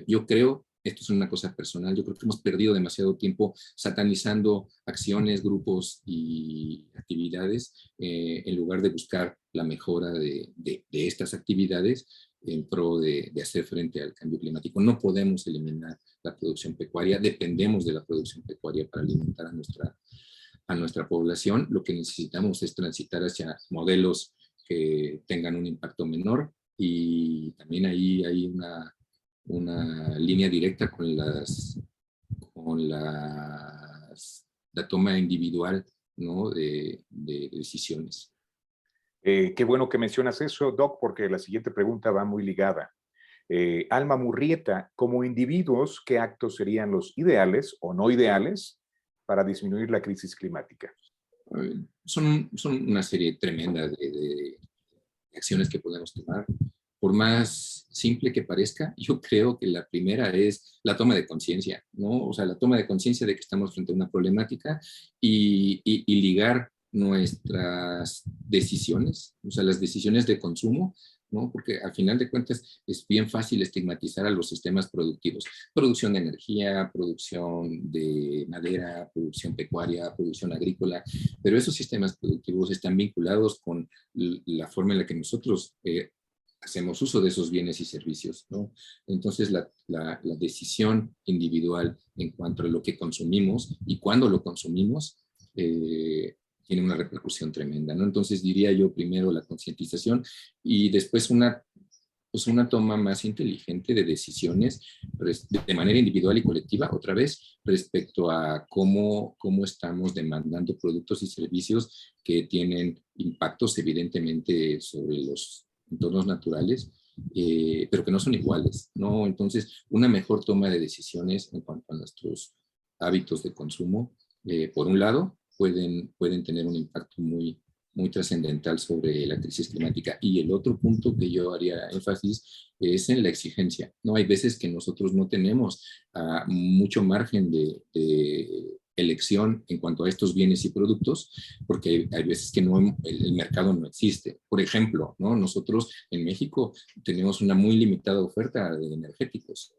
Speaker 2: yo creo, esto es una cosa personal, yo creo que hemos perdido demasiado tiempo satanizando acciones, grupos y actividades en lugar de buscar la mejora de estas actividades en pro de hacer frente al cambio climático. No podemos eliminar la producción pecuaria, dependemos de la producción pecuaria para alimentar a nuestra población. Lo que necesitamos es transitar hacia modelos que tengan un impacto menor y también ahí hay una línea directa la toma individual, ¿no? de decisiones.
Speaker 1: Qué bueno que mencionas eso, Doc, porque la siguiente pregunta va muy ligada. Alma Murrieta, como individuos, ¿qué actos serían los ideales o no ideales para disminuir la crisis climática?
Speaker 2: Son una serie tremenda de acciones que podemos tomar. Por más simple que parezca, yo creo que la primera es la toma de conciencia, ¿no? O sea, la toma de conciencia de que estamos frente a una problemática y ligar nuestras decisiones, o sea, las decisiones de consumo, ¿no? Porque al final de cuentas es bien fácil estigmatizar a los sistemas productivos. Producción de energía, producción de madera, producción pecuaria, producción agrícola, pero esos sistemas productivos están vinculados con la forma en la que nosotros hacemos uso de esos bienes y servicios, ¿no? Entonces, la decisión individual en cuanto a lo que consumimos y cuándo lo consumimos tiene una repercusión tremenda, ¿no? Entonces, diría yo primero la concientización y después una toma más inteligente de decisiones de manera individual y colectiva, otra vez, respecto a cómo estamos demandando productos y servicios que tienen impactos evidentemente sobre los entornos naturales, pero que no son iguales, ¿no? Entonces, una mejor toma de decisiones en cuanto a nuestros hábitos de consumo, por un lado, pueden tener un impacto muy trascendental sobre la crisis climática. Y el otro punto que yo haría énfasis es en la exigencia. No hay veces que nosotros no tenemos mucho margen de elección en cuanto a estos bienes y productos, porque hay veces que el mercado no existe. Por ejemplo, ¿no? Nosotros en México tenemos una muy limitada oferta de energéticos,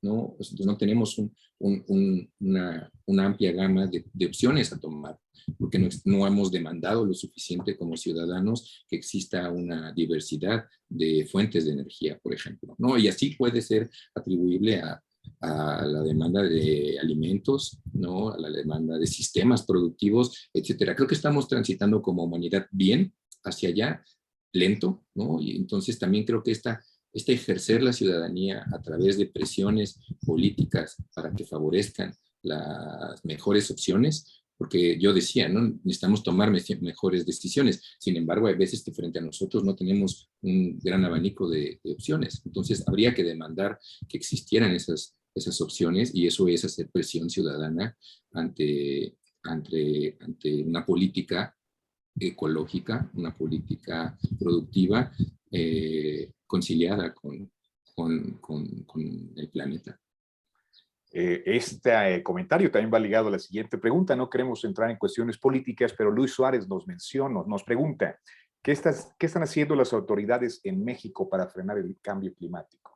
Speaker 2: ¿no? Entonces no tenemos una amplia gama de opciones a tomar, porque no hemos demandado lo suficiente como ciudadanos que exista una diversidad de fuentes de energía, por ejemplo, ¿no? Y así puede ser atribuible a la demanda de alimentos, ¿no? A la demanda de sistemas productivos, etcétera. Creo que estamos transitando como humanidad bien hacia allá, lento, ¿no? Y entonces también creo que ejercer la ciudadanía a través de presiones políticas para que favorezcan las mejores opciones, porque yo decía, ¿no? Necesitamos tomar mejores decisiones. Sin embargo, hay veces que frente a nosotros no tenemos un gran abanico de opciones. Entonces, habría que demandar que existieran esas opciones y eso es hacer presión ciudadana ante una política ecológica, una política productiva conciliada con el planeta.
Speaker 1: Este comentario también va ligado a la siguiente pregunta. No queremos entrar en cuestiones políticas, pero Luis Suárez nos pregunta, ¿qué están haciendo las autoridades en México para frenar el cambio climático?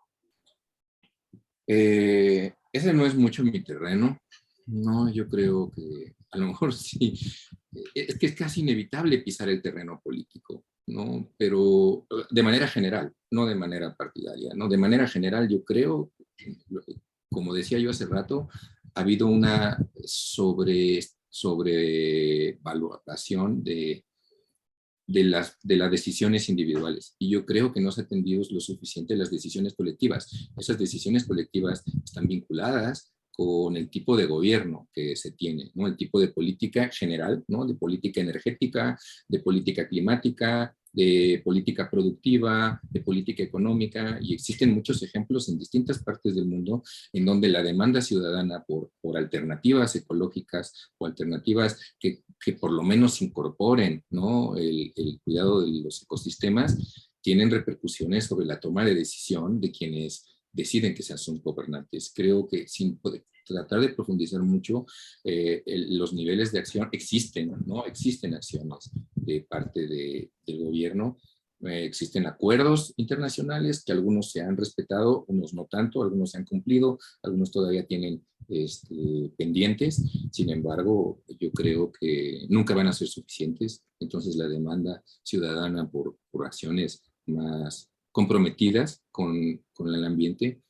Speaker 2: Ese no es mucho mi terreno. No, yo creo que a lo mejor sí. Es que es casi inevitable pisar el terreno político, ¿no? Pero de manera general, no de manera partidaria, ¿no? De manera general yo creo, como decía yo hace rato, ha habido una sobrevaloración de las decisiones individuales. Y yo creo que no se ha atendido lo suficiente las decisiones colectivas. Esas decisiones colectivas están vinculadas con el tipo de gobierno que se tiene, ¿no? El tipo de política general, ¿no? De política energética, de política climática, de política productiva, de política económica, y existen muchos ejemplos en distintas partes del mundo en donde la demanda ciudadana por alternativas ecológicas o alternativas que por lo menos incorporen, ¿no? el cuidado de los ecosistemas, tienen repercusiones sobre la toma de decisión de quienes deciden que sean sus gobernantes. Creo que sin poder tratar de profundizar mucho, los niveles de acción existen, ¿no? Existen acciones de parte del gobierno, existen acuerdos internacionales que algunos se han respetado, unos no tanto, algunos se han cumplido, algunos todavía tienen pendientes. Sin embargo, yo creo que nunca van a ser suficientes. Entonces la demanda ciudadana por acciones más comprometidas con el ambiente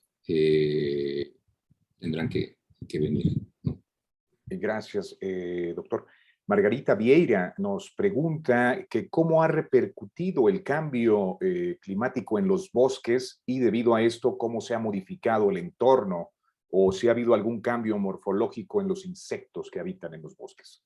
Speaker 2: tendrán que venir, ¿no?
Speaker 1: Gracias, doctor. Margarita Vieira nos pregunta que cómo ha repercutido el cambio climático en los bosques y debido a esto, cómo se ha modificado el entorno o si ha habido algún cambio morfológico en los insectos que habitan en los bosques.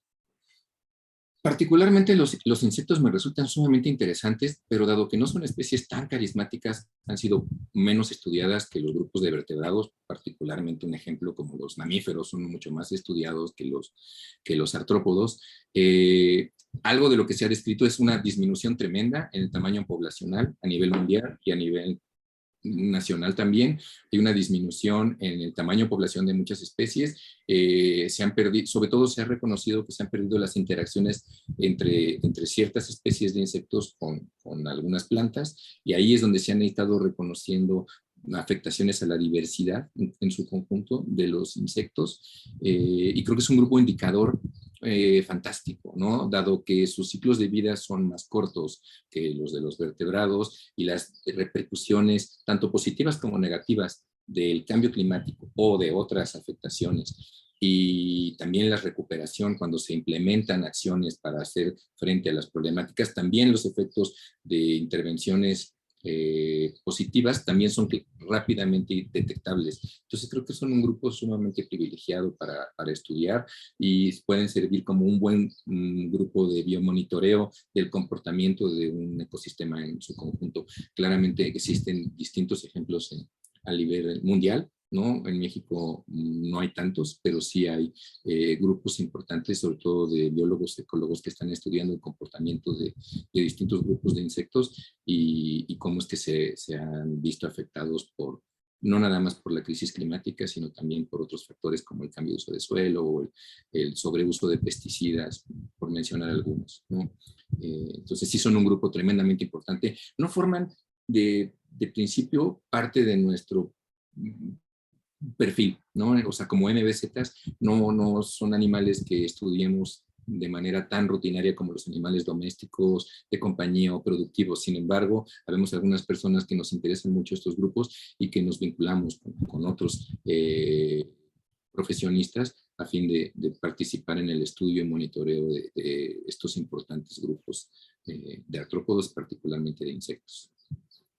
Speaker 2: Particularmente los insectos me resultan sumamente interesantes, pero dado que no son especies tan carismáticas, han sido menos estudiadas que los grupos de vertebrados, particularmente un ejemplo como los mamíferos son mucho más estudiados que los artrópodos. Algo de lo que se ha descrito es una disminución tremenda en el tamaño poblacional a nivel mundial y a nivel nacional también. Hay una disminución en el tamaño de población de muchas especies. Se han perdido, sobre todo se ha reconocido que se han perdido las interacciones entre ciertas especies de insectos con algunas plantas, y ahí es donde se han estado reconociendo afectaciones a la diversidad en su conjunto de los insectos, y creo que es un grupo indicador fantástico, ¿no? Dado que sus ciclos de vida son más cortos que los de los vertebrados y las repercusiones, tanto positivas como negativas, del cambio climático o de otras afectaciones, y también la recuperación cuando se implementan acciones para hacer frente a las problemáticas, también los efectos de intervenciones positivas también son rápidamente detectables. Entonces creo que son un grupo sumamente privilegiado para estudiar y pueden servir como un buen grupo de biomonitoreo del comportamiento de un ecosistema en su conjunto. Claramente existen distintos ejemplos a nivel mundial, ¿no? En México no hay tantos, pero sí hay grupos importantes, sobre todo de biólogos, ecólogos, que están estudiando el comportamiento de distintos grupos de insectos y cómo es que se han visto afectados no nada más por la crisis climática, sino también por otros factores como el cambio de uso de suelo o el sobreuso de pesticidas, por mencionar algunos, ¿no? Entonces sí son un grupo tremendamente importante. No forman de principio parte de nuestro perfil, ¿no? O sea, como MBZs no son animales que estudiemos de manera tan rutinaria como los animales domésticos, de compañía o productivos. Sin embargo, habemos algunas personas que nos interesan mucho estos grupos y que nos vinculamos con otros profesionistas a fin de participar en el estudio y monitoreo de estos importantes grupos de artrópodos, particularmente de insectos.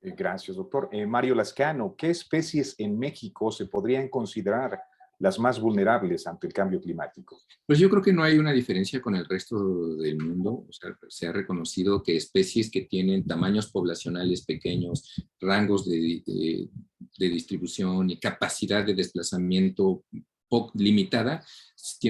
Speaker 1: Gracias, doctor. Mario Lascano, ¿qué especies en México se podrían considerar las más vulnerables ante el cambio climático?
Speaker 2: Pues yo creo que no hay una diferencia con el resto del mundo. O sea, se ha reconocido que especies que tienen tamaños poblacionales pequeños, rangos de distribución y capacidad de desplazamiento limitada,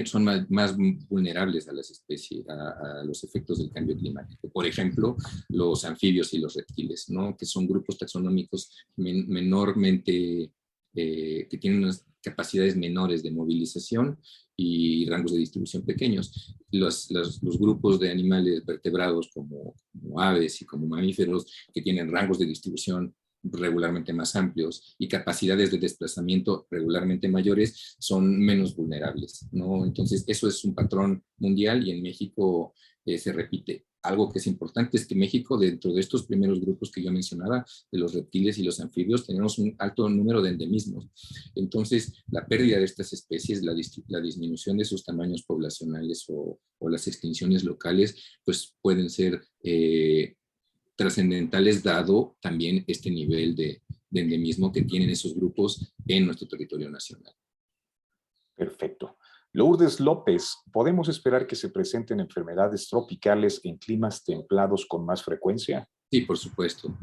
Speaker 2: son más vulnerables a las especies, a los efectos del cambio climático. Por ejemplo, los anfibios y los reptiles, ¿no? Que son grupos taxonómicos menormente, que tienen unas capacidades menores de movilización y rangos de distribución pequeños. Los grupos de animales vertebrados como aves y como mamíferos que tienen rangos de distribución regularmente más amplios y capacidades de desplazamiento regularmente mayores son menos vulnerables, ¿no? Entonces, eso es un patrón mundial y en México se repite. Algo que es importante es que México, dentro de estos primeros grupos que yo mencionaba, de los reptiles y los anfibios, tenemos un alto número de endemismos. Entonces, la pérdida de estas especies, la disminución de sus tamaños poblacionales o las extinciones locales, pues pueden ser trascendentales dado también este nivel de endemismo que tienen esos grupos en nuestro territorio nacional.
Speaker 1: Perfecto. Lourdes López, ¿podemos esperar que se presenten enfermedades tropicales en climas templados con más frecuencia?
Speaker 2: Sí, por supuesto,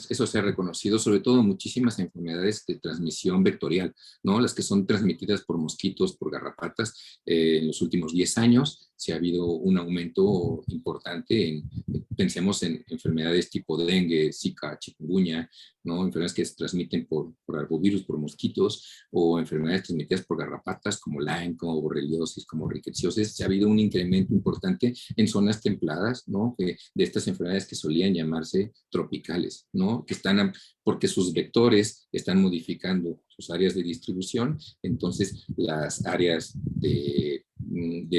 Speaker 2: eso se ha reconocido, sobre todo muchísimas enfermedades de transmisión vectorial, ¿no? Las que son transmitidas por mosquitos, por garrapatas. En los últimos 10 años se ha habido un aumento importante pensemos en enfermedades tipo dengue, zika, chikungunya, ¿no? Enfermedades que se transmiten por arbovirus, por mosquitos, o enfermedades transmitidas por garrapatas como Lyme, como borreliosis, como rickettsiosis. Se ha habido un incremento importante en zonas templadas, ¿no? De estas enfermedades que solían llamarse tropicales, ¿no? Que están, porque sus vectores están modificando sus áreas de distribución, entonces las áreas de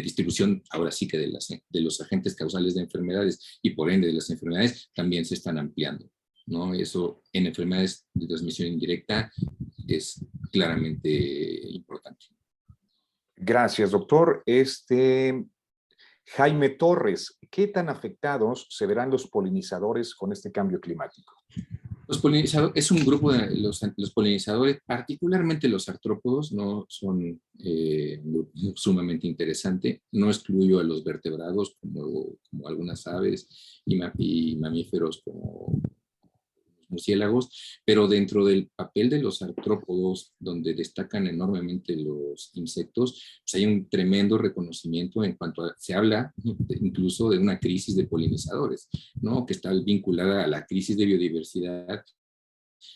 Speaker 2: distribución, ahora sí que de los agentes causales de enfermedades y por ende de las enfermedades, también se están ampliando, ¿no? Eso en enfermedades de transmisión indirecta es claramente importante.
Speaker 1: Gracias, doctor. Jaime Torres, ¿qué tan afectados se verán los polinizadores con este cambio climático?
Speaker 2: Los polinizadores, es un grupo de los polinizadores, particularmente los artrópodos, no son sumamente interesante. No excluyo a los vertebrados como algunas aves y mamíferos como murciélagos, pero dentro del papel de los artrópodos, donde destacan enormemente los insectos, pues hay un tremendo reconocimiento en cuanto a, se habla incluso de una crisis de polinizadores, ¿no? Que está vinculada a la crisis de biodiversidad,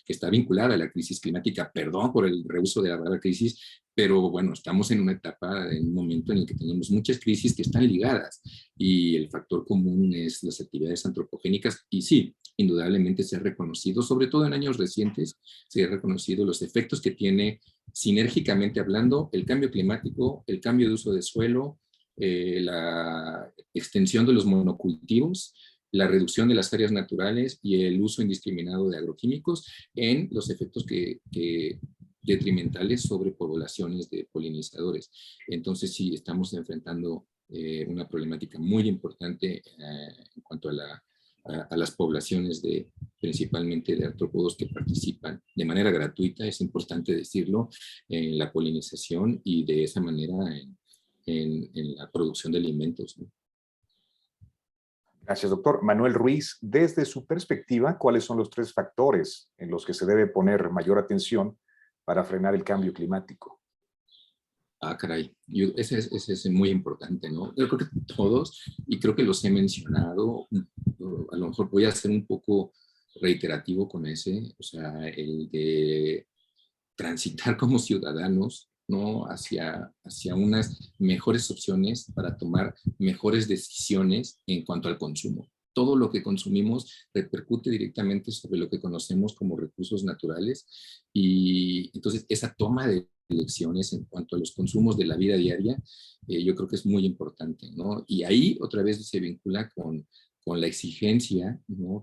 Speaker 2: que está vinculada a la crisis climática, perdón por el reuso de la palabra crisis, pero bueno, estamos en una etapa, en un momento en el que tenemos muchas crisis que están ligadas y el factor común es las actividades antropogénicas y sí, indudablemente se ha reconocido, sobre todo en años recientes, se ha reconocido los efectos que tiene sinérgicamente hablando el cambio climático, el cambio de uso de suelo, la extensión de los monocultivos, la reducción de las áreas naturales y el uso indiscriminado de agroquímicos en los efectos detrimentales sobre poblaciones de polinizadores. Entonces sí, estamos enfrentando una problemática muy importante en cuanto a las poblaciones principalmente de artrópodos que participan de manera gratuita, es importante decirlo, en la polinización y de esa manera en la producción de alimentos, ¿no?
Speaker 1: Gracias, doctor. Manuel Ruiz, desde su perspectiva, ¿cuáles son los 3 factores en los que se debe poner mayor atención para frenar el cambio climático?
Speaker 2: Ah, caray, ese es muy importante, ¿no? Yo creo que todos, y creo que los he mencionado, a lo mejor voy a ser un poco reiterativo con ese, o sea, el de transitar como ciudadanos, ¿no? Hacia unas mejores opciones para tomar mejores decisiones en cuanto al consumo. Todo lo que consumimos repercute directamente sobre lo que conocemos como recursos naturales y entonces esa toma de elecciones en cuanto a los consumos de la vida diaria, yo creo que es muy importante, ¿no? Y ahí otra vez se vincula con la exigencia, ¿no?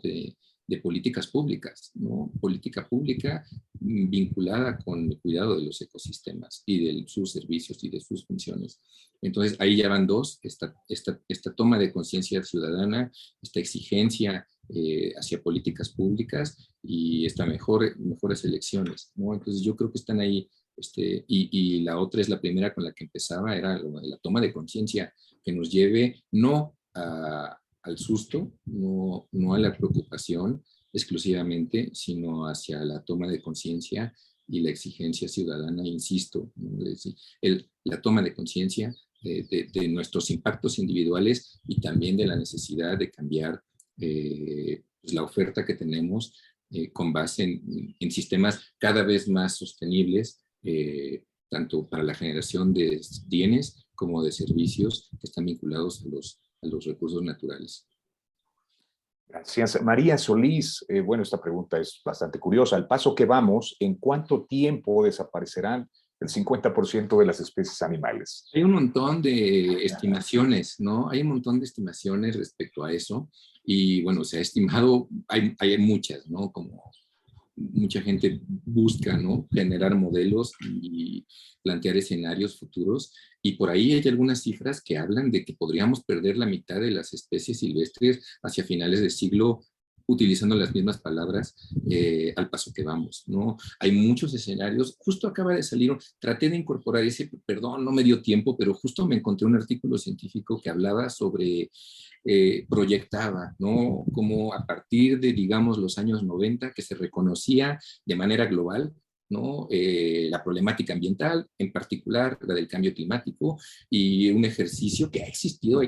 Speaker 2: de políticas públicas, ¿no? Política pública vinculada con el cuidado de los ecosistemas y de sus servicios y de sus funciones. Entonces, ahí ya van 2, esta toma de conciencia ciudadana, esta exigencia hacia políticas públicas y mejores elecciones, ¿no? Entonces, yo creo que están ahí, y la otra es la primera con la que empezaba, era la toma de conciencia que nos lleve no al susto, no a la preocupación exclusivamente, sino hacia la toma de conciencia y la exigencia ciudadana, insisto, ¿no? Es decir, la toma de conciencia de nuestros impactos individuales y también de la necesidad de cambiar pues la oferta que tenemos con base en sistemas cada vez más sostenibles, tanto para la generación de bienes como de servicios que están vinculados a los recursos naturales.
Speaker 1: Gracias. María Solís, bueno, esta pregunta es bastante curiosa. Al paso que vamos, ¿en cuánto tiempo desaparecerán el 50% de las especies animales?
Speaker 2: Hay un montón de estimaciones, ¿no? Hay un montón de estimaciones respecto a eso. Y bueno, se ha estimado, hay muchas, ¿no? Como mucha gente busca, ¿no? Generar modelos y plantear escenarios futuros. Y por ahí hay algunas cifras que hablan de que podríamos perder la mitad de las especies silvestres hacia finales del siglo, utilizando las mismas palabras, al paso que vamos, ¿no? Hay muchos escenarios. Justo acaba de salir, traté de incorporar ese, perdón, no me dio tiempo, pero justo me encontré un artículo científico que hablaba sobre proyectaba, ¿no? Como a partir de, digamos, los años 90, que se reconocía de manera global, ¿no? La problemática ambiental, en particular la del cambio climático, y un ejercicio que ha existido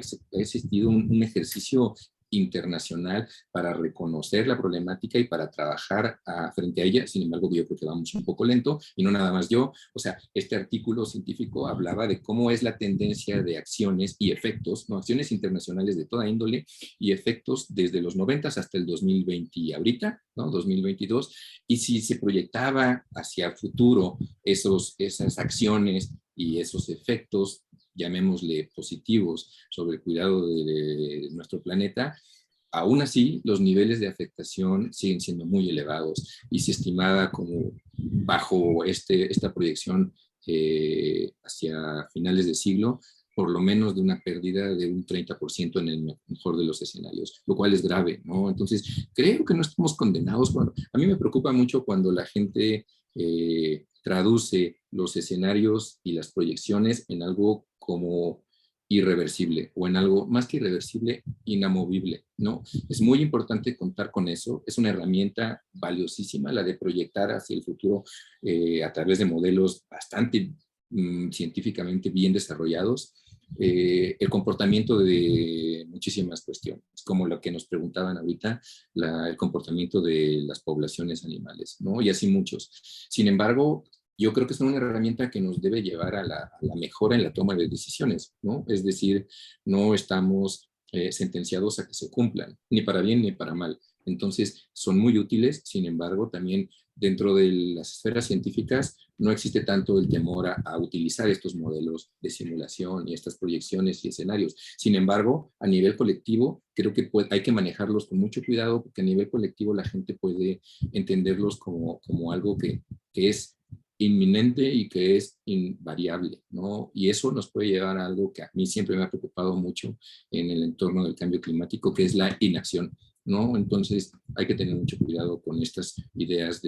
Speaker 2: un ejercicio internacional para reconocer la problemática y para trabajar frente a ella. Sin embargo, yo creo que vamos un poco lento y no nada más yo. O sea, este artículo científico hablaba de cómo es la tendencia de acciones y efectos, ¿no? Acciones internacionales de toda índole y efectos desde los 90 hasta el 2020 y ahorita, ¿no? 2022. Y si se proyectaba hacia el futuro esas acciones y esos efectos, llamémosle positivos, sobre el cuidado de nuestro planeta, aún así los niveles de afectación siguen siendo muy elevados y se estimaba como bajo esta proyección hacia finales de siglo, por lo menos de una pérdida de un 30% en el mejor de los escenarios, lo cual es grave, ¿no? Entonces, creo que no estamos condenados. Bueno, a mí me preocupa mucho cuando la gente traduce los escenarios y las proyecciones en algo como irreversible o en algo más que irreversible, inamovible, ¿no? Es muy importante contar con eso. Es una herramienta valiosísima la de proyectar hacia el futuro a través de modelos bastante científicamente bien desarrollados. El comportamiento de muchísimas cuestiones, como lo que nos preguntaban ahorita, el comportamiento de las poblaciones animales, ¿no? Y así muchos. Sin embargo, yo creo que es una herramienta que nos debe llevar a la mejora en la toma de decisiones, ¿no? Es decir, no estamos sentenciados a que se cumplan, ni para bien ni para mal. Entonces, son muy útiles. Sin embargo, también dentro de las esferas científicas no existe tanto el temor a utilizar estos modelos de simulación y estas proyecciones y escenarios. Sin embargo, a nivel colectivo, creo que hay que manejarlos con mucho cuidado, porque a nivel colectivo la gente puede entenderlos como algo que es inminente y que es invariable, ¿no? Y eso nos puede llevar a algo que a mí siempre me ha preocupado mucho en el entorno del cambio climático, que es la inacción, ¿no? Entonces hay que tener mucho cuidado con estas ideas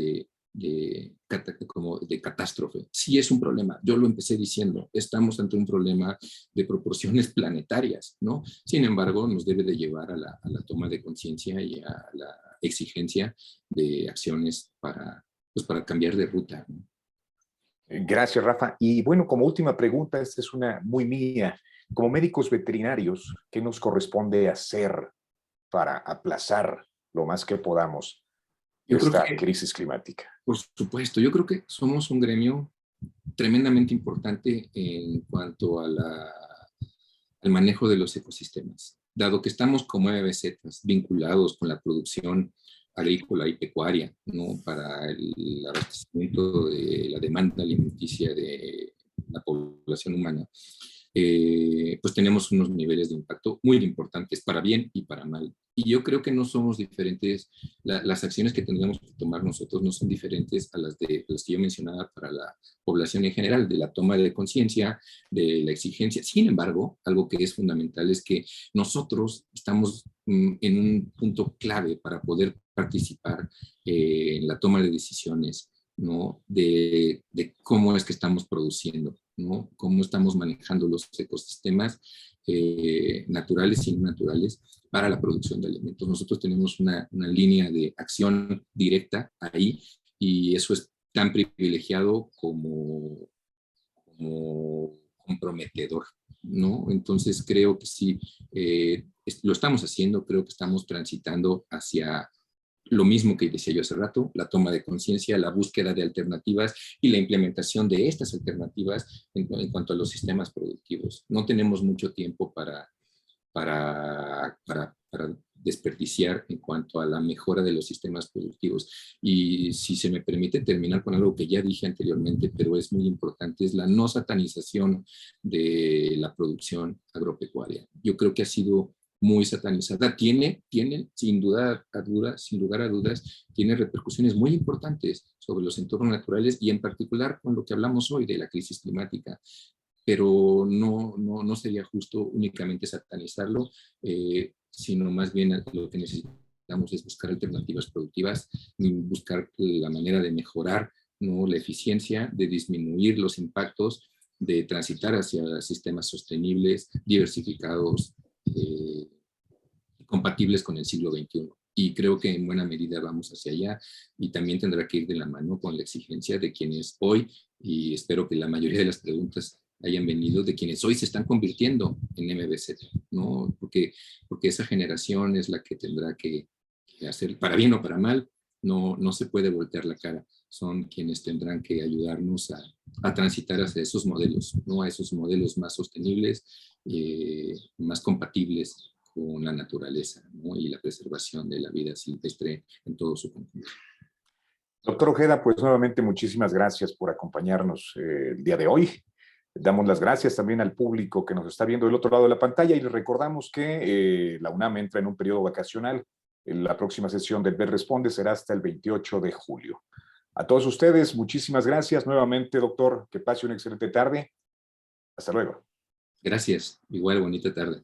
Speaker 2: como de catástrofe. Sí es un problema, yo lo empecé diciendo, estamos ante un problema de proporciones planetarias, ¿no? Sin embargo, nos debe de llevar a la toma de conciencia y a la exigencia de acciones pues para cambiar de ruta, ¿no?
Speaker 1: Gracias, Rafa. Y bueno, como última pregunta, esta es una muy mía. Como médicos veterinarios, ¿qué nos corresponde hacer para aplazar lo más que podamos esta crisis climática?
Speaker 2: Por supuesto, yo creo que somos un gremio tremendamente importante en cuanto al manejo de los ecosistemas, dado que estamos como MBZs vinculados con la producción agrícola y pecuaria, ¿no? Para el abastecimiento de la demanda alimenticia de la población humana. Pues tenemos unos niveles de impacto muy importantes para bien y para mal. Y yo creo que no somos diferentes, las acciones que tendríamos que tomar nosotros no son diferentes a las que yo mencionaba para la población en general, de la toma de conciencia, de la exigencia. Sin embargo, algo que es fundamental es que nosotros estamos en un punto clave para poder participar en la toma de decisiones, ¿no? De cómo es que estamos produciendo, ¿no? Cómo estamos manejando los ecosistemas naturales y no naturales para la producción de alimentos. Nosotros tenemos una línea de acción directa ahí y eso es tan privilegiado como comprometedor, ¿no? Entonces creo que sí, lo estamos haciendo, creo que estamos transitando hacia lo mismo que decía yo hace rato, la toma de conciencia, la búsqueda de alternativas y la implementación de estas alternativas en cuanto a los sistemas productivos. No tenemos mucho tiempo para desperdiciar en cuanto a la mejora de los sistemas productivos. Y si se me permite terminar con algo que ya dije anteriormente, pero es muy importante, es la no satanización de la producción agropecuaria. Yo creo que ha sido muy satanizada. Tiene sin lugar a dudas, tiene repercusiones muy importantes sobre los entornos naturales y en particular con lo que hablamos hoy de la crisis climática, pero no sería justo únicamente satanizarlo, sino más bien lo que necesitamos es buscar alternativas productivas, buscar la manera de mejorar, ¿no?, la eficiencia, de disminuir los impactos, de transitar hacia sistemas sostenibles, diversificados, compatibles con el siglo XXI. Y creo que en buena medida vamos hacia allá y también tendrá que ir de la mano con la exigencia de quienes hoy, y espero que la mayoría de las preguntas hayan venido de quienes hoy se están convirtiendo en MBZ, ¿no? Porque esa generación es la que tendrá que hacer, para bien o para mal, no se puede voltear la cara. Son quienes tendrán que ayudarnos a transitar hacia esos modelos, ¿no? A esos modelos más sostenibles, más compatibles con la naturaleza, ¿no?, y la preservación de la vida silvestre en todo su conjunto.
Speaker 1: Doctor Ojeda, pues nuevamente muchísimas gracias por acompañarnos el día de hoy. Damos las gracias también al público que nos está viendo del otro lado de la pantalla y les recordamos que la UNAM entra en un periodo vacacional. La próxima sesión del BEL Responde será hasta el 28 de julio. A todos ustedes, muchísimas gracias nuevamente, doctor. Que pase una excelente tarde. Hasta luego.
Speaker 2: Gracias. Igual, bonita tarde.